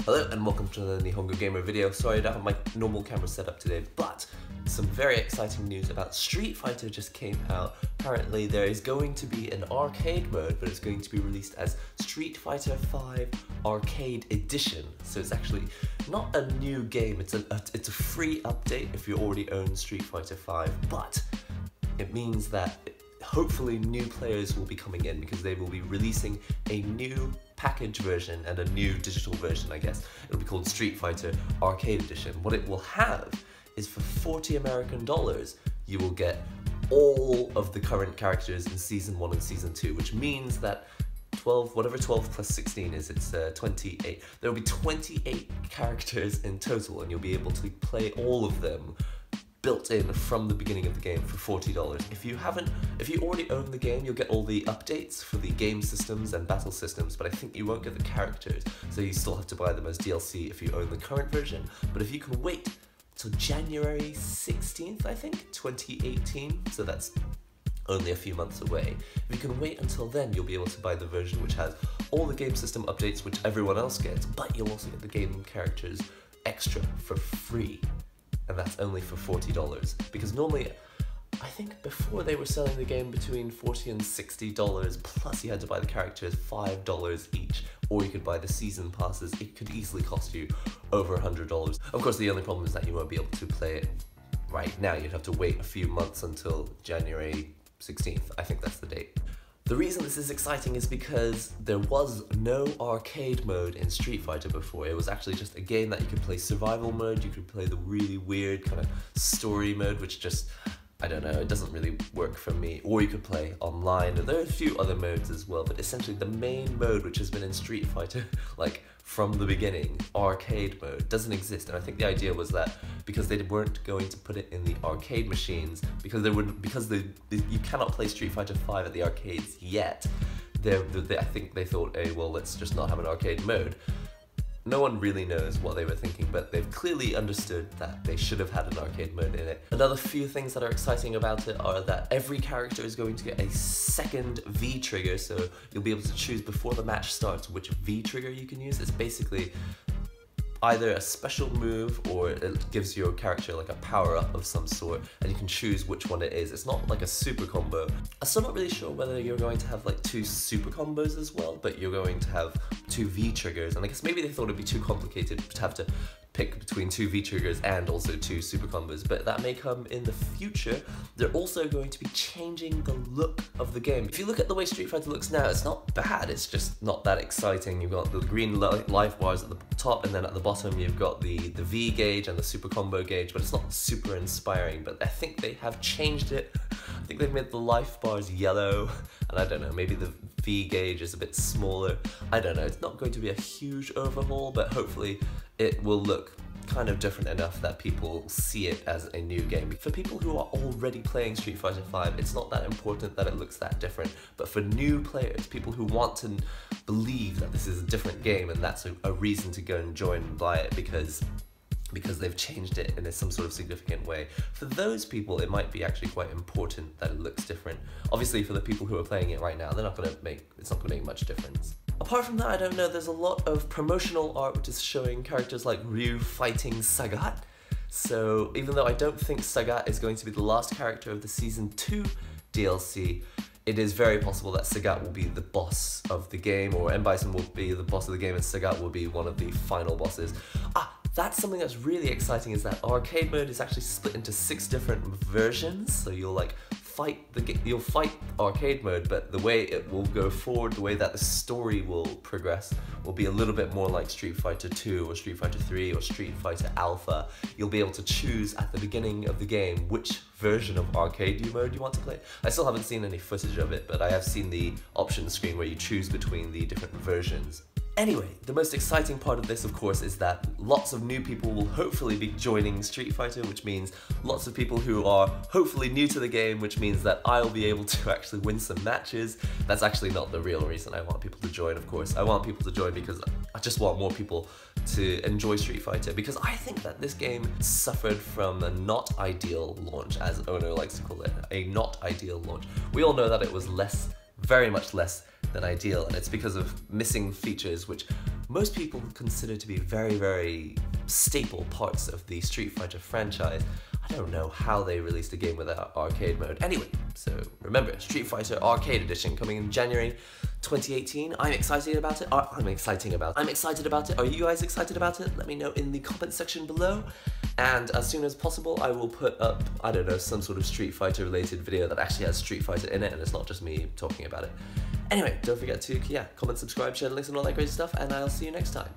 Hello and welcome to the Nihongo Gamer video. Sorry I don't have my normal camera set up today, but some very exciting news about Street Fighter just came out. Apparently there is going to be an arcade mode, but it's going to be released as Street Fighter 5 Arcade Edition. So it's actually not a new game, it's a free update if you already own Street Fighter 5, but it means that hopefully new players will be coming in because they will be releasing a new package version and a new digital version, I guess. It'll be called Street Fighter Arcade Edition. What it will have is for $40 American, you will get all of the current characters in Season 1 and Season 2, which means that 12 plus 16 is, it's 28. There will be 28 characters in total, and you'll be able to play all of them built in from the beginning of the game for $40. If you already own the game, you'll get all the updates for the game systems and battle systems, but I think you won't get the characters, so you still have to buy them as DLC if you own the current version. But if you can wait till January 16th, I think, 2018, so that's only a few months away. If you can wait until then, you'll be able to buy the version which has all the game system updates which everyone else gets, but you'll also get the game characters extra for free. And that's only for $40, because normally, I think before they were selling the game between $40 and $60, plus you had to buy the characters $5 each, or you could buy the season passes. It could easily cost you over $100. Of course, the only problem is that you won't be able to play it right now. You'd have to wait a few months until January 16th. I think that's the date. The reason this is exciting is because there was no arcade mode in Street Fighter before. It was actually just a game that you could play survival mode, you could play the really weird kind of story mode, which just, I don't know, it doesn't really work for me. Or you could play online, and there are a few other modes as well, but essentially the main mode, which has been in Street Fighter, like, from the beginning, arcade mode, doesn't exist. And I think the idea was that because they weren't going to put it in the arcade machines, because you cannot play Street Fighter 5 at the arcades yet, I think they thought, hey, well, let's just not have an arcade mode. No one really knows what they were thinking, but they've clearly understood that they should have had an arcade mode in it. Another few things that are exciting about it are that every character is going to get a second V trigger, so you'll be able to choose before the match starts which V trigger you can use. It's basically either a special move or it gives your character like a power-up of some sort, and you can choose which one it is. It's not like a super combo. I'm still not really sure whether you're going to have like 2 super combos as well, but you're going to have 2 V triggers, and I guess maybe they thought it'd be too complicated to have to pick between 2 V triggers and also 2 super combos, but that may come in the future. They're also going to be changing the look of the game. If you look at the way Street Fighter looks now, it's not bad, it's just not that exciting. You've got the green life bars at the top, and then at the bottom you've got the V gauge and the super combo gauge, but it's not super inspiring. But I think they have changed it. I think they've made the life bars yellow, and I don't know, maybe the V gauge is a bit smaller. I don't know, it's not going to be a huge overhaul, but hopefully it will look kind of different enough that people see it as a new game. For people who are already playing Street Fighter 5, it's not that important that it looks that different, but for new players, people who want to believe that this is a different game and that's a reason to go and join and buy it because they've changed it in some sort of significant way. For those people, it might be actually quite important that it looks different. Obviously, for the people who are playing it right now, it's not going to make much difference. Apart from that, I don't know, there's a lot of promotional art which is showing characters like Ryu fighting Sagat. So even though I don't think Sagat is going to be the last character of the Season 2 DLC, it is very possible that Sagat will be the boss of the game, or M. Bison will be the boss of the game and Sagat will be one of the final bosses. That's something that's really exciting, is that arcade mode is actually split into 6 different versions, so you'll like you'll fight arcade mode, but the way it will go forward, the way that the story will progress, will be a little bit more like Street Fighter 2 or Street Fighter 3 or Street Fighter Alpha. You'll be able to choose at the beginning of the game which version of arcade mode you want to play. I still haven't seen any footage of it, but I have seen the options screen where you choose between the different versions. Anyway, the most exciting part of this, of course, is that lots of new people will hopefully be joining Street Fighter, which means lots of people who are hopefully new to the game, which means that I'll be able to actually win some matches. That's actually not the real reason I want people to join, of course. I want people to join because I just want more people to enjoy Street Fighter, because I think that this game suffered from a not ideal launch, as Ono likes to call it, a not ideal launch. We all know that it was very much less than ideal, and it's because of missing features which most people consider to be very, very staple parts of the Street Fighter franchise. I don't know how they released a game without arcade mode. Anyway, so remember, Street Fighter Arcade Edition coming in January 2018. I'm excited about it. I'm excited about it. Are you guys excited about it? Let me know in the comment section below. And as soon as possible, I will put up, I don't know, some sort of Street Fighter related video that actually has Street Fighter in it, and it's not just me talking about it. Anyway, don't forget to, comment, subscribe, share the links and all that great stuff, and I'll see you next time.